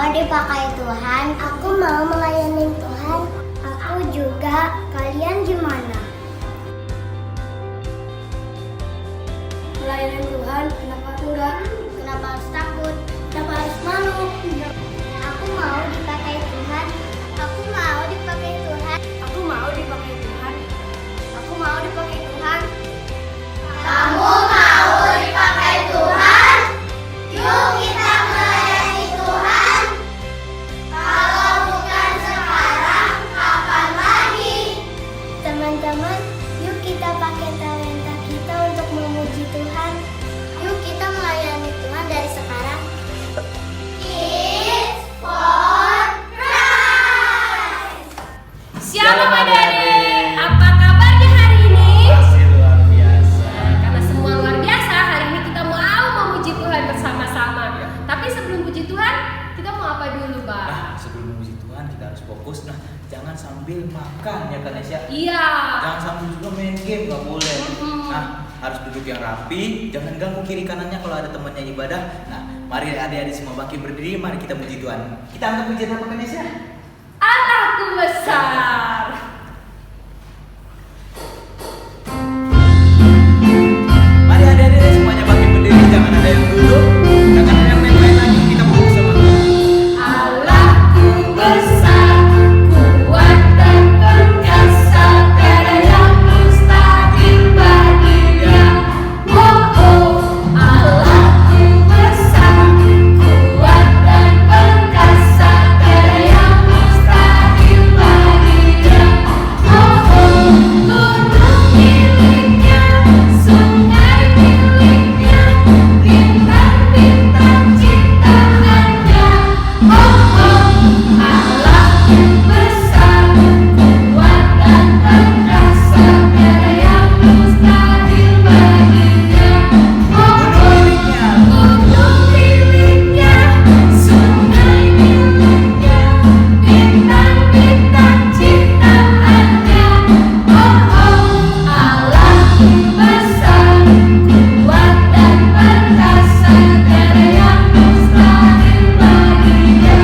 mau dipakai Tuhan. Aku mau melayani Tuhan. Aku juga. Kalian gimana? Melayani Tuhan, kenapa enggak? Kenapa harus takut? Kenapa harus malu? Aku mau dipakai Tuhan. Aku mau dipakai Tuhan. Aku mau dipakai Tuhan. Aku mau dipakai Tuhan. Kamu mau dipakai Tuhan? Yuk kita melayani Tuhan. Kalau bukan sekarang, kapan lagi? Teman-teman, yuk kita pakai talenta kita untuk memuji Tuhan. Yuk kita melayani Tuhan dari sekarang. Kids for Christ. Shalom adik-adik, apa kabarnya hari ini? Masih luar biasa. Karena semua luar biasa, hari ini kita mau memuji Tuhan bersama-sama. Tapi sebelum puji Tuhan, kita mau apa dulu, Bang? Nah, sebelum memuji Tuhan kita harus fokus. Nah, jangan sambil makan ya kan Nesya. Iya. Jangan sambil juga main game, nggak boleh. Mm-mm. Nah, harus duduk yang rapi. Jangan ganggu kiri kanannya kalau ada temannya ibadah. Nah, mari adik-adik semua bangkit berdiri. Mari kita puji Tuhan. Kita angkat pujian apa kan Nesya? Allahku besar. Mari adik-adik semuanya bangkit berdiri. Jangan ada yang duduk. Jangan ada yang main-main lagi. Kita fokus sama Tuhan. Allahku besar, kuat dan perkasa, tiada yang mustahil baginya. Oh oh, Allahku besar, kuat dan perkasa, tiada yang mustahil baginya. Oh oh, gunung miliknya, sungai miliknya, bintang-bintang ciptaannya. Oh oh, Allahku besar, kuat dan perkasa, tiada yang mustahil baginya. Oh oh, gunung miliknya, sungai miliknya, bintang-bintang ciptaannya. Oh oh, Allahku besar, kuat dan perkasa, tiada yang mustahil baginya.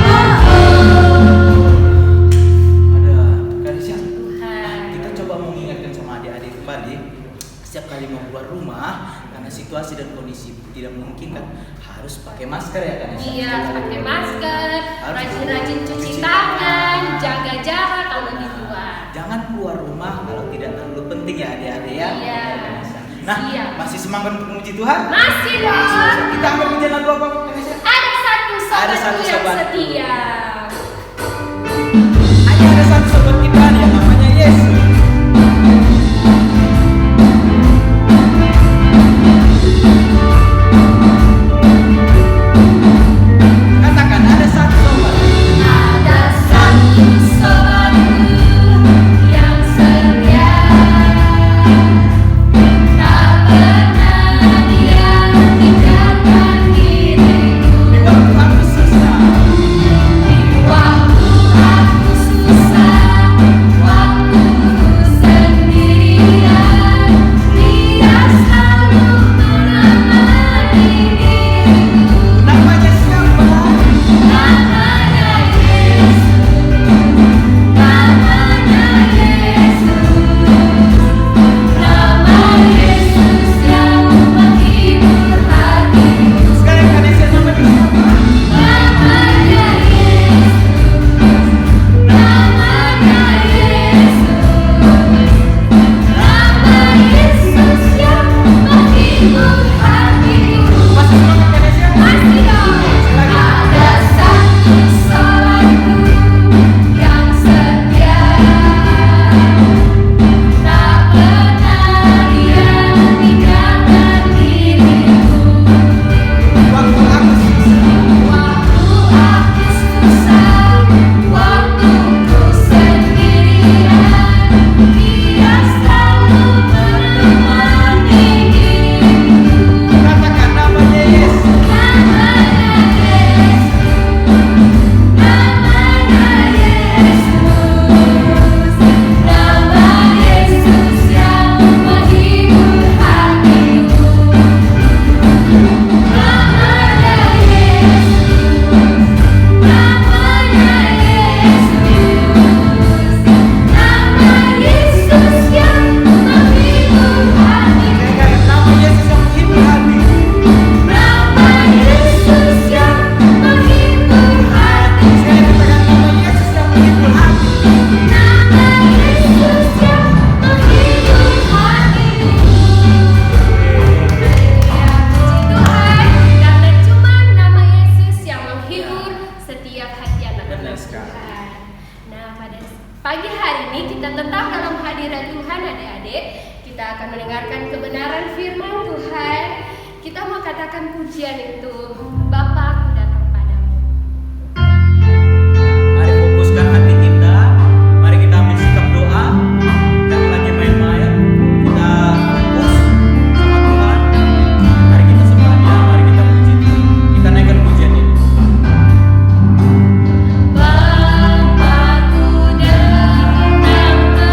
Oh oh. Ada kan Nesya. Tuhan. Kita coba mengingatkan sama adik-adik kembali. Setiap kali mau keluar rumah, karena situasi dan kondisi tidak memungkinkan, harus pakai masker ya kan Nesya? Iya, pakai masker, Harus rajin-rajin cuci cuci tangan, tangan. jaga jarak kalau di luar. Jangan keluar rumah kalau tidak terlalu penting ya adik-adik ya. Iya. Nah, Siap. masih semangat untuk memuji Tuhan? Masih dong. Kita ambil pujian lagu apa Kak Nesya? Ada satu Ada sobatku satu yang sobat. setia. Hanya ada satu sobat kita yang namanya Yesus. Katakan ada satu sobat. Ada satu sobatku yang setia, tak pernah dia tinggalkan diriku. Di waktu aku susah, Waktu aku susah, waktu katakan pujian itu, Bapa, aku datang padamu. Mari fokuskan hati kita, mari kita ambil sikap doa, jangan lagi main-main. Kita fokus sama Tuhan. Mari kita sembah Dia, mari kita puji Dia. Kita naikkan pujian ini. Bapakku datang padamu, naikkan ucapan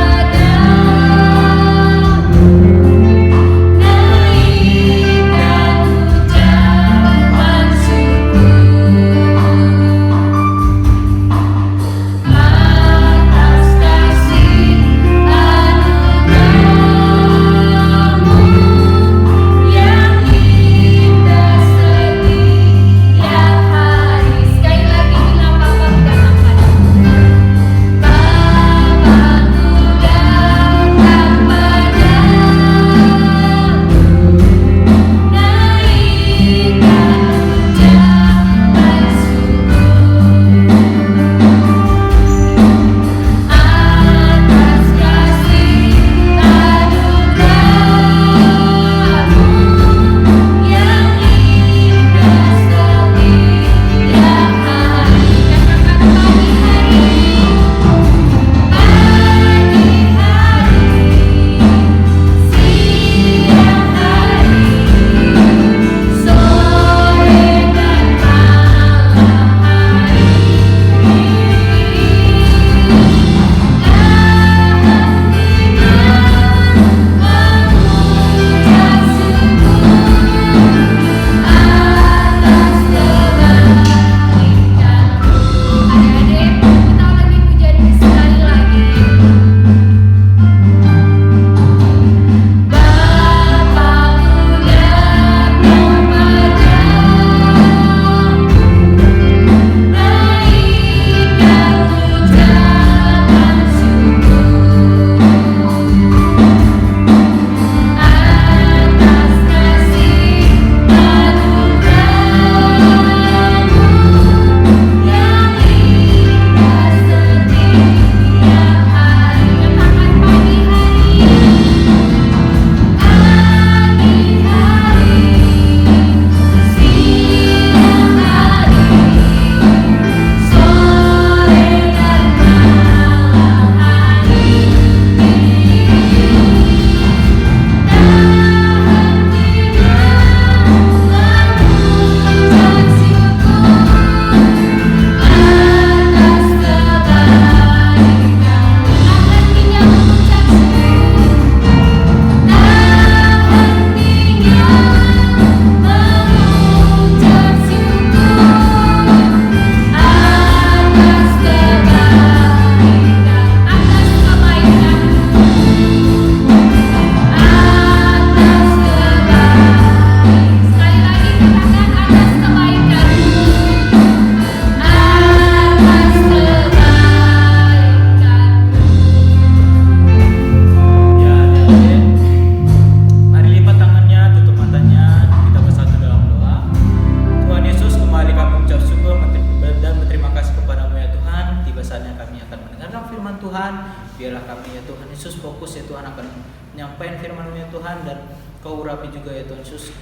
Biarlah kami ya Tuhan Yesus fokus ya Tuhan akan menyampaikan firman-Mu ya Tuhan, dan Kau urapi juga ya Tuhan Yesus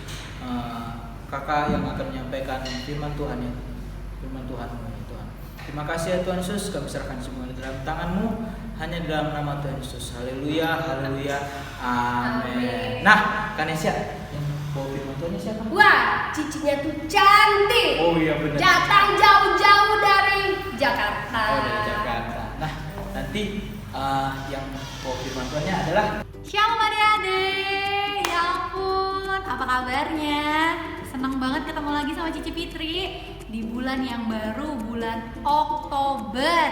kakak yang akan menyampaikan firman Tuhan ya, firman Tuhan-Mu ya Tuhan. Terima kasih ya Tuhan Yesus, kami serahkan semua di dalam tangan-Mu, hanya di dalam nama Tuhan Yesus. Haleluya, haleluya, amin. Nah, Kanesya yang bawa firman Tuhan siapa? Wah, cicinya tuh cantik. Oh iya benar. Datang jauh-jauh dari Jakarta. Oh, dari Jakarta. Nah, nanti yang bawa firman Tuhannya adalah Shalom adik-adik, ya ampun, apa kabarnya? Senang banget ketemu lagi sama Cici Fitri di bulan yang baru, bulan Oktober.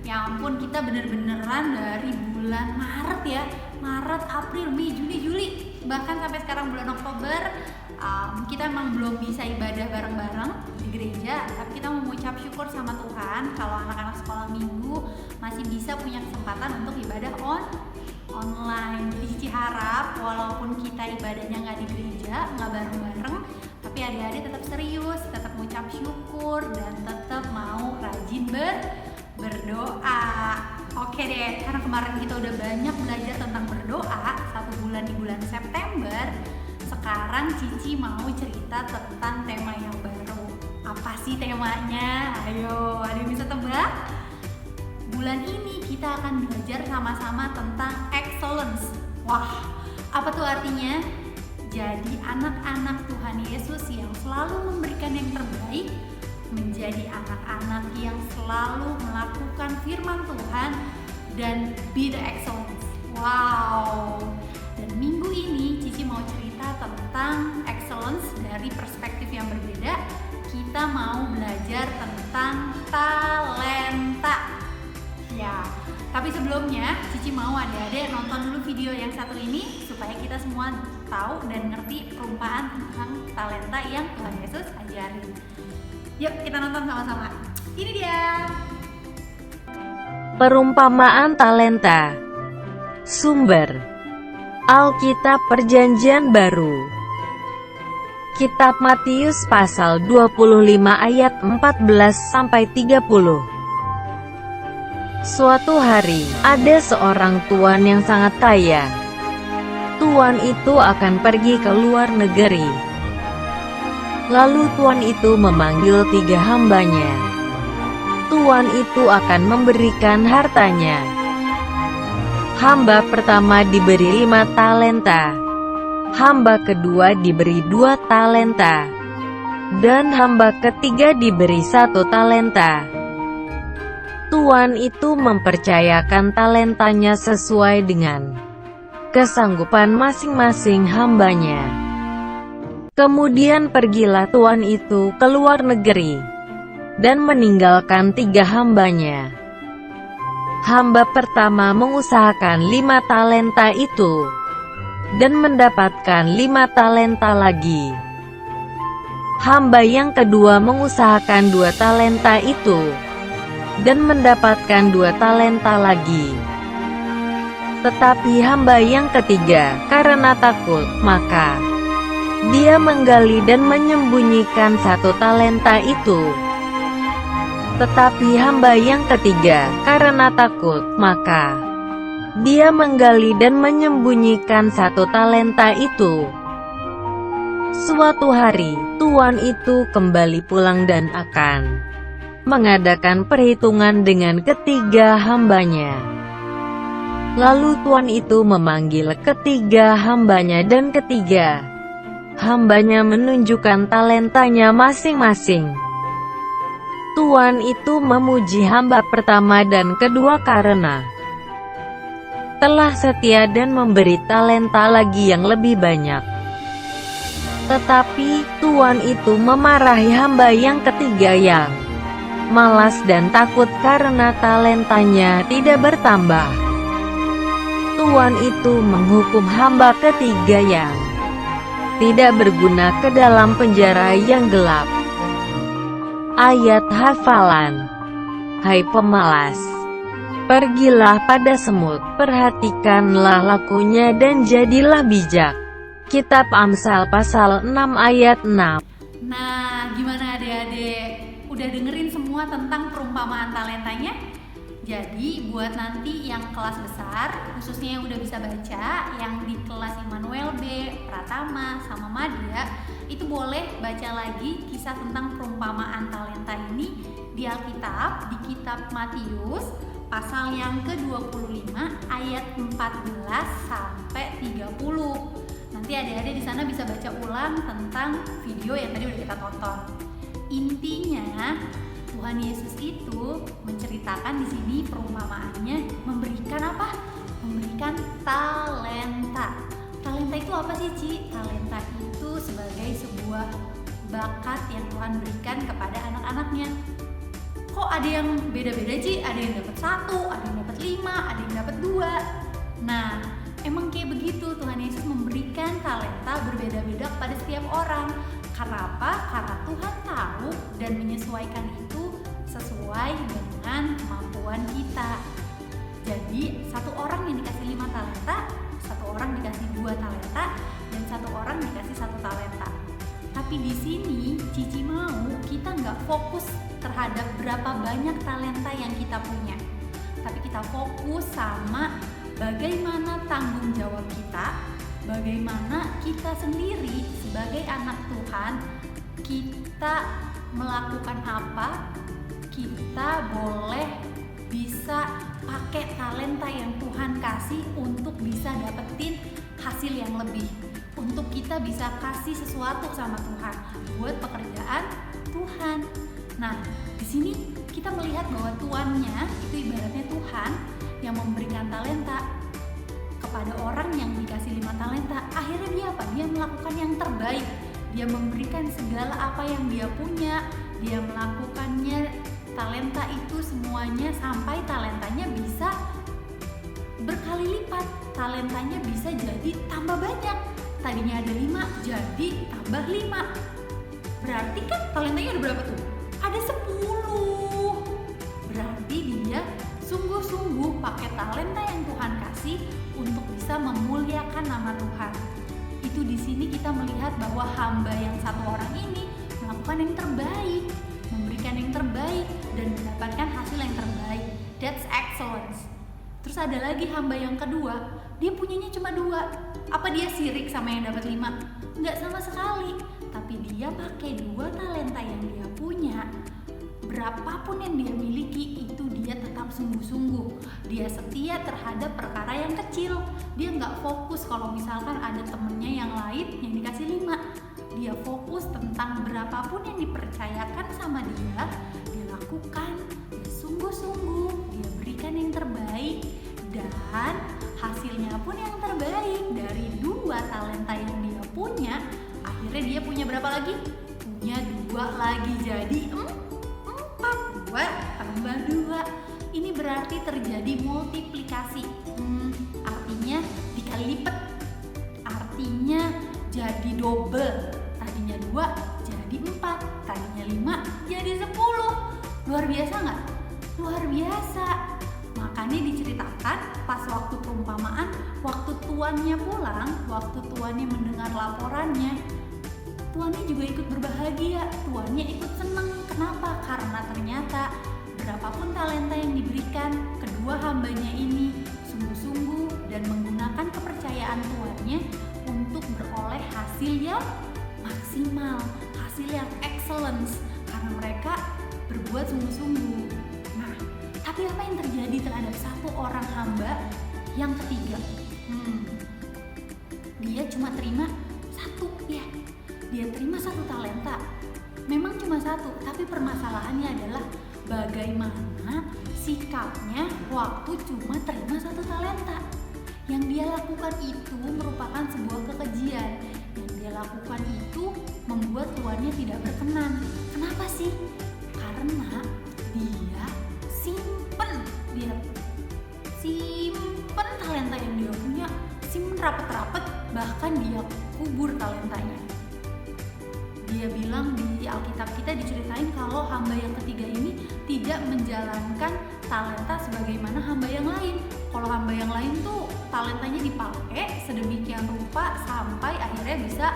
Ya ampun, kita bener-beneran dari bulan Maret ya, Maret, April, Mei, Juni, Juli, bahkan sampai sekarang bulan Oktober. Kita emang belum bisa ibadah bareng-bareng di gereja, tapi kita mau mengucap syukur sama Tuhan kalau anak-anak sekolah minggu masih bisa punya kesempatan untuk ibadah online. Jadi Cici harap walaupun kita ibadahnya nggak di gereja, nggak bareng-bareng, tapi adik-adik tetap serius, tetap mengucap syukur, dan tetap mau rajin berdoa. Oke deh, karena kemarin kita udah banyak belajar tentang berdoa 1 bulan di bulan September. Sekarang Cici mau cerita tentang tema yang baru. Apa sih temanya? Ayo, ada yang bisa tebak? Bulan ini kita akan belajar sama-sama tentang excellence. Wah, apa tuh artinya? Jadi anak-anak Tuhan Yesus yang selalu memberikan yang terbaik, menjadi anak-anak yang selalu melakukan firman Tuhan dan be the excellence. Wow. Dan minggu ini Cici mau cerita tentang excellence dari perspektif yang berbeda. Kita mau belajar tentang talenta. Ya, tapi sebelumnya Cici mau adik-adik nonton dulu video yang satu ini supaya kita semua tahu dan ngerti perumpamaan tentang talenta yang Tuhan Yesus ajarin. Yuk kita nonton sama-sama. Ini dia. Perumpamaan talenta. Sumber Alkitab Perjanjian Baru. Kitab Matius pasal 25 ayat 14-30. Suatu hari, ada seorang tuan yang sangat kaya. Tuan itu akan pergi ke luar negeri. Lalu tuan itu memanggil 3 hambanya. Tuan itu akan memberikan hartanya. Hamba pertama diberi 5 talenta. Hamba kedua diberi 2 talenta. Dan hamba ketiga diberi 1 talenta. Tuan itu mempercayakan talentanya sesuai dengan kesanggupan masing-masing hambanya. Kemudian pergilah tuan itu ke luar negeri dan meninggalkan 3 hambanya. Hamba pertama mengusahakan 5 talenta itu dan mendapatkan 5 talenta lagi. Hamba yang kedua mengusahakan 2 talenta itu dan mendapatkan 2 talenta lagi. Tetapi hamba yang ketiga, karena takut, maka dia menggali dan menyembunyikan 1 talenta itu. Tetapi hamba yang ketiga, karena takut, maka dia menggali dan menyembunyikan 1 talenta itu. Suatu hari, tuan itu kembali pulang dan akan mengadakan perhitungan dengan ketiga hambanya. Lalu tuan itu memanggil ketiga hambanya dan ketiga hambanya menunjukkan talentanya masing-masing. Tuan itu memuji hamba pertama dan kedua karena telah setia dan memberi talenta lagi yang lebih banyak. Tetapi tuan itu memarahi hamba yang ketiga yang malas dan takut karena talentanya tidak bertambah. Tuan itu menghukum hamba ketiga yang tidak berguna ke dalam penjara yang gelap. Ayat hafalan. Hai pemalas, pergilah pada semut, perhatikanlah lakunya dan jadilah bijak. Kitab Amsal pasal 6 ayat 6. Nah, gimana adik-adik? Udah dengerin semua tentang perumpamaan talentanya? Jadi buat nanti yang kelas besar, khususnya yang udah bisa baca, yang di kelas Immanuel B, Pratama, sama Madya, itu boleh baca lagi kisah tentang perumpamaan talenta ini di Alkitab, di kitab Matius, pasal yang ke-25 ayat 14 sampai 30. Nanti adik-adik di sana bisa baca ulang tentang video yang tadi udah kita tonton. Intinya, Tuhan Yesus itu menceritakan di sini perumpamaannya memberikan apa? Memberikan talenta. Talenta itu apa sih, Ci? Talenta itu sebagai sebuah bakat yang Tuhan berikan kepada anak-anaknya. Kok ada yang beda-beda, Ci? Ada yang dapat 1, ada yang dapat 5, ada yang dapat 2. Nah, emang kayak begitu Tuhan Yesus memberikan talenta berbeda-beda kepada setiap orang. Karena apa? Karena Tuhan tahu dan menyesuaikan itu sesuai dengan kemampuan kita. Jadi, 1 orang yang dikasih 5 talenta, 1 orang dikasih 2 talenta, dan 1 orang dikasih 1 talenta. Tapi di sini Cici mau kita nggak fokus terhadap berapa banyak talenta yang kita punya, tapi kita fokus sama bagaimana tanggung jawab kita bagaimana kita sendiri sebagai anak Tuhan, kita melakukan apa, kita boleh bisa pakai talenta yang Tuhan kasih untuk bisa dapetin hasil yang lebih, untuk kita bisa kasih sesuatu sama Tuhan buat pekerjaan Tuhan. Nah, di sini kita melihat bahwa tuannya itu ibaratnya Tuhan yang memberikan talenta kepada orang yang dikasih 5 talenta. Akhirnya dia apa? Dia melakukan yang terbaik. Dia memberikan segala apa yang dia punya. Dia melakukannya talenta itu semuanya sampai talentanya bisa berkali lipat. Talentanya bisa jadi tambah banyak. Tadinya ada 5 jadi tambah 5. Berarti kan talentanya ada berapa tuh? Ada 10. Berarti dia sungguh-sungguh pakai talenta yang Tuhan kasih untuk bisa memuliakan nama Tuhan. Itu di sini kita melihat bahwa hamba yang satu orang ini melakukan yang terbaik, memberikan yang terbaik dan mendapatkan hasil yang terbaik. That's excellence. Terus ada lagi hamba yang kedua, dia punyanya cuma 2. Apa dia sirik sama yang dapat 5? Enggak sama sekali. Tapi dia pakai 2 talenta yang dia punya. Berapapun yang dia miliki itu dia tetap sungguh-sungguh. Dia setia terhadap perkara yang kecil. Dia nggak fokus kalau misalkan ada temennya yang lain yang dikasih 5. Dia fokus tentang berapapun yang dipercayakan sama dia lakukan. Dia sungguh-sungguh, dia berikan yang terbaik dan hasilnya pun yang terbaik. Dari 2 talenta yang dia punya, akhirnya dia punya berapa lagi? Punya 2 lagi, jadi 4. 2 tambah 2. Ini berarti terjadi multiplikasi. Artinya dikali lipat. Artinya jadi double. Tadinya 2 jadi 4. Tadinya 5 jadi 10. Luar biasa nggak? Luar biasa. Makanya diceritakan pas waktu perumpamaan, waktu tuannya pulang, waktu tuannya mendengar laporannya, tuannya juga ikut berbahagia, tuannya ikut senang. Kenapa? Karena ternyata berapapun talenta yang diberikan, kedua hambanya ini sungguh-sungguh dan menggunakan kepercayaan tuannya untuk beroleh hasil yang maksimal, hasil yang excellence, karena mereka berbuat sungguh-sungguh. Nah, tapi apa yang terjadi terhadap satu orang hamba yang ketiga? Dia cuma terima 1, ya. Dia terima 1 talenta. Memang cuma 1, tapi permasalahannya adalah bagaimana sikapnya waktu cuma terima 1 talenta. Yang dia lakukan itu merupakan sebuah kekejian. Yang dia lakukan itu membuat tuannya tidak berkenan. Kenapa sih? Karena dia simpen talenta yang dia punya, simpen rapet-rapet, bahkan dia kubur talentanya. Dia bilang di Alkitab kita diceritain kalau hamba yang ketiga ini tidak menjalankan talenta sebagaimana hamba yang lain. Kalau hamba yang lain tuh talentanya dipakai sedemikian rupa sampai akhirnya bisa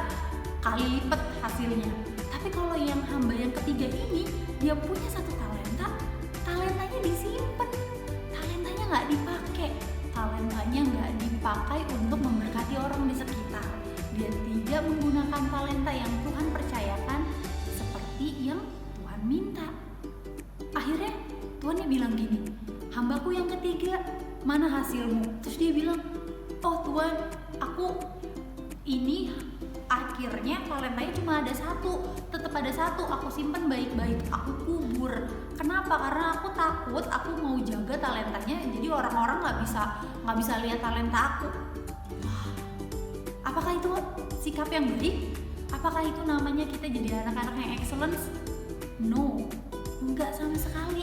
kali lipat hasilnya. Tapi kalau yang hamba yang ketiga ini, dia punya 1 talenta, talentanya disimpan, talentanya nggak dipakai, talentanya nggak dipakai untuk memberkati orang di sekitar. Dia tidak menggunakan talenta yang Tuhan percayakan seperti yang Tuhan minta. Akhirnya Tuhannya bilang gini, hambaku yang ketiga, mana hasilmu? Terus dia bilang, oh Tuhan, aku ini akhirnya talentanya cuma ada 1, tetap ada 1, aku simpan baik-baik, aku kubur. Kenapa? Karena aku takut, aku mau jaga talentanya, jadi orang-orang nggak bisa lihat talenta aku. Apakah itu sikap yang baik? Apakah itu namanya kita jadi anak-anak yang excellence? No, enggak sama sekali.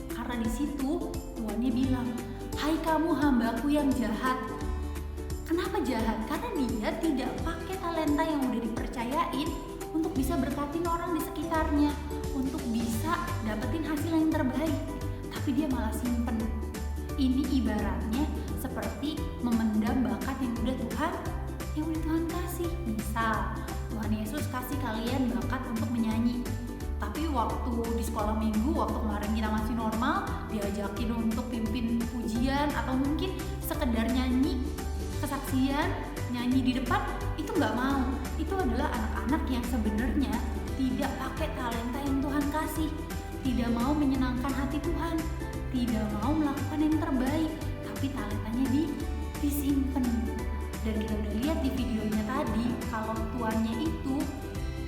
Karena di situ Tuhannya bilang, hai kamu hambaku yang jahat. Kenapa jahat? Karena dia tidak pakai talenta yang udah dipercayain untuk bisa berkatin orang di sekitarnya, untuk bisa dapetin hasil yang terbaik. Tapi dia malah simpen. Ini ibaratnya seperti memendam bakat yang udah Tuhan kasih. Misal Tuhan Yesus kasih kalian bakat untuk menyanyi, tapi waktu di sekolah minggu, waktu kemarin kita masih normal, diajakin untuk pimpin pujian atau mungkin sekedar nyanyi kesaksian, nyanyi di depan itu nggak mau. Itu adalah anak-anak yang sebenarnya tidak pakai talenta yang Tuhan kasih, tidak mau menyenangkan hati Tuhan, tidak mau melakukan yang terbaik, tapi talentanya disimpan. Dan kita udah lihat di videonya tadi, kalau tuannya itu,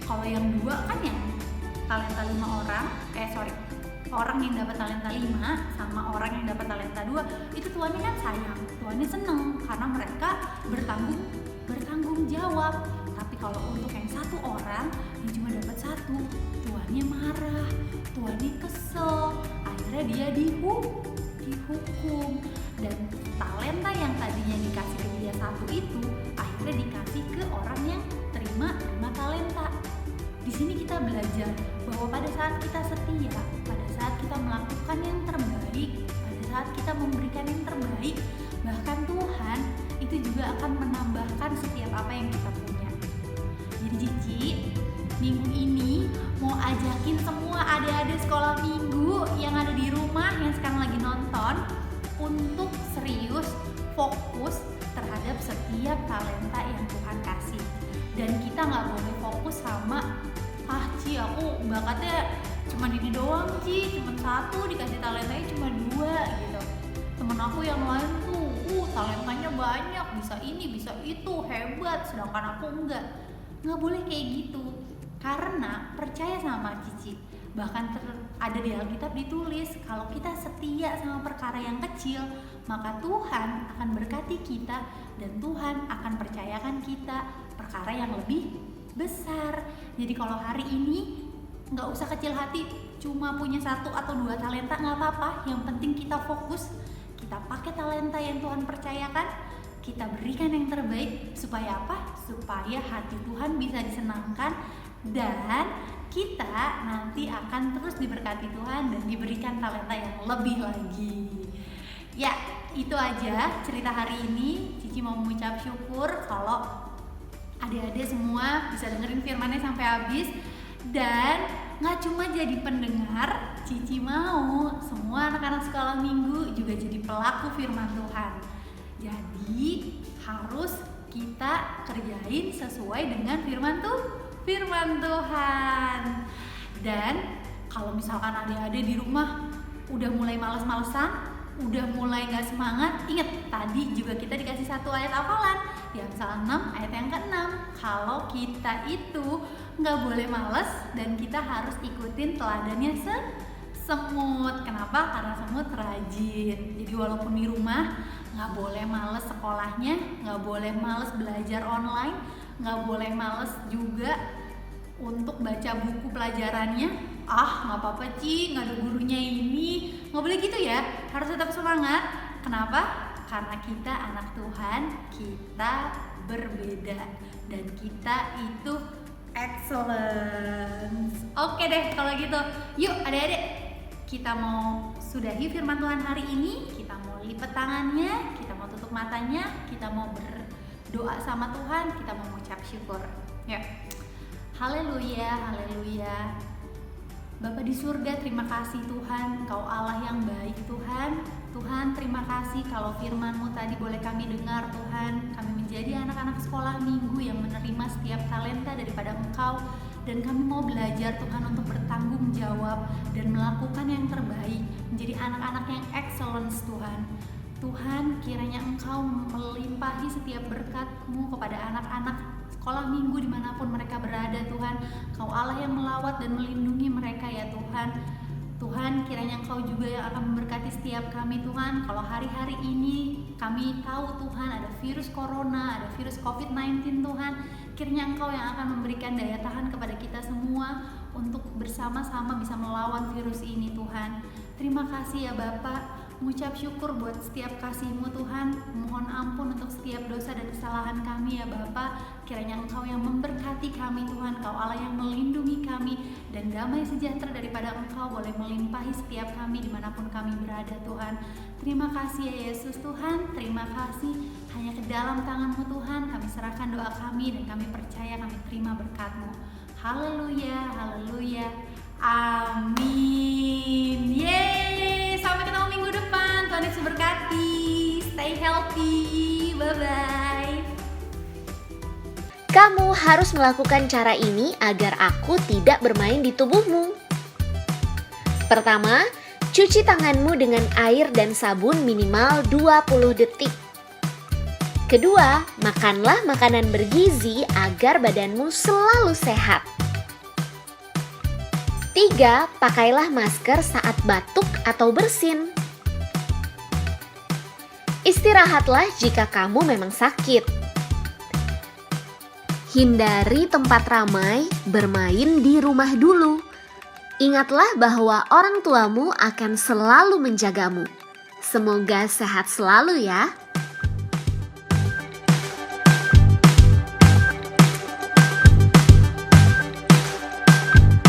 kalau yang dua kan yang talenta 5 orang, orang yang dapat talenta 5 sama orang yang dapat talenta 2, itu tuannya kan sayang, tuannya seneng karena mereka bertanggung jawab. Tapi kalau untuk yang 1 orang yang cuma dapat 1, tuannya marah, tuannya kesel, akhirnya dia dihukum. Dan talenta yang tadinya dikasih ke dia 1 itu akhirnya dikasih ke orang yang terima talenta. Di sini kita belajar bahwa pada saat kita setia, pada saat kita melakukan yang terbaik, pada saat kita memberikan yang terbaik, bahkan Tuhan itu juga akan menambahkan setiap apa yang kita punya. Jadi Cici, minggu ini mau ajakin semua adik-adik sekolah minggu yang ada di rumah yang sekarang lagi nonton untuk serius fokus terhadap setiap talenta yang Tuhan kasih. Dan kita nggak boleh fokus sama Ci, aku bakatnya cuma ini doang Ci, cuma 1, dikasih talentanya cuma 2 gitu. Temen aku yang lain tuh talentanya banyak, bisa ini bisa itu, hebat, sedangkan aku nggak boleh kayak gitu. Karena percaya sama Cici, bahkan ada di Alkitab ditulis kalau kita setia sama perkara yang kecil, maka Tuhan akan berkati kita dan Tuhan akan percayakan kita perkara yang lebih besar. Jadi kalau hari ini nggak usah kecil hati, cuma punya 1 atau 2 talenta nggak apa-apa. Yang penting kita fokus, kita pakai talenta yang Tuhan percayakan, kita berikan yang terbaik. Supaya apa? Supaya hati Tuhan bisa disenangkan dan kita nanti akan terus diberkati Tuhan dan diberikan talenta yang lebih lagi. Ya, itu aja cerita hari ini. Cici mau mengucap syukur kalau adik-adik semua bisa dengerin firman-Nya sampai habis. Dan gak cuma jadi pendengar, Cici mau semua anak-anak sekolah minggu juga jadi pelaku firman Tuhan. Jadi harus kita kerjain sesuai dengan firman Tuhan. Dan kalau misalkan adik-adik di rumah udah mulai males-malesan, udah mulai gak semangat, inget tadi juga kita dikasih 1 ayat hafalan di Amsal 6 ayat yang ke-6. Kalau kita itu gak boleh males dan kita harus ikutin teladannya semut. Kenapa? Karena semut rajin. Jadi walaupun di rumah gak boleh males sekolahnya, gak boleh males belajar online, gak boleh males juga untuk baca buku pelajarannya. Gak apa-apa Ci, gak ada gurunya ini. Gak boleh gitu ya, harus tetap semangat. Kenapa? Karena kita anak Tuhan, kita berbeda dan kita itu excellence. Oke deh kalau gitu, yuk adik-adik, kita mau sudahi firman Tuhan hari ini. Kita mau lipat tangannya, kita mau tutup matanya, kita mau berdoa sama Tuhan, kita mau mengucap syukur. Ya, haleluya, haleluya. Bapa di surga, terima kasih Tuhan, Engkau Allah yang baik Tuhan. Tuhan, terima kasih kalau firman-Mu tadi boleh kami dengar Tuhan. Kami menjadi anak-anak sekolah minggu yang menerima setiap talenta daripada Engkau. Dan kami mau belajar Tuhan untuk bertanggung jawab dan melakukan yang terbaik, menjadi anak-anak yang excellence Tuhan. Tuhan, kiranya Engkau melimpahi setiap berkat-Mu kepada anak-anak sekolah minggu dimanapun mereka berada Tuhan. Kau Allah yang melawat dan melindungi mereka ya Tuhan. Tuhan, kiranya Engkau juga yang akan memberkati setiap kami Tuhan. Kalau hari-hari ini kami tahu Tuhan ada virus corona, ada virus COVID-19 Tuhan, kiranya Engkau yang akan memberikan daya tahan kepada kita semua untuk bersama-sama bisa melawan virus ini Tuhan. Terima kasih ya Bapak. Mengucap syukur buat setiap kasih-Mu Tuhan. Mohon ampun untuk setiap dosa dan kesalahan kami ya Bapa. Kiranya Engkau yang memberkati kami Tuhan, Engkau Allah yang melindungi kami, dan damai sejahtera daripada Engkau boleh melimpahi setiap kami dimanapun kami berada Tuhan. Terima kasih ya Yesus Tuhan, terima kasih. Hanya ke dalam tangan-Mu Tuhan kami serahkan doa kami dan kami percaya kami terima berkat-Mu. Haleluya, haleluya, amin. Yeay, sampai ketemu minggu depan. Tuhan Yesus berkati. Stay healthy. Bye-bye. Kamu harus melakukan cara ini agar aku tidak bermain di tubuhmu. Pertama, cuci tanganmu dengan air dan sabun minimal 20 detik. Kedua, makanlah makanan bergizi agar badanmu selalu sehat. 3. Pakailah masker saat batuk atau bersin. Istirahatlah jika kamu memang sakit. Hindari tempat ramai, bermain di rumah dulu. Ingatlah bahwa orang tuamu akan selalu menjagamu. Semoga sehat selalu ya.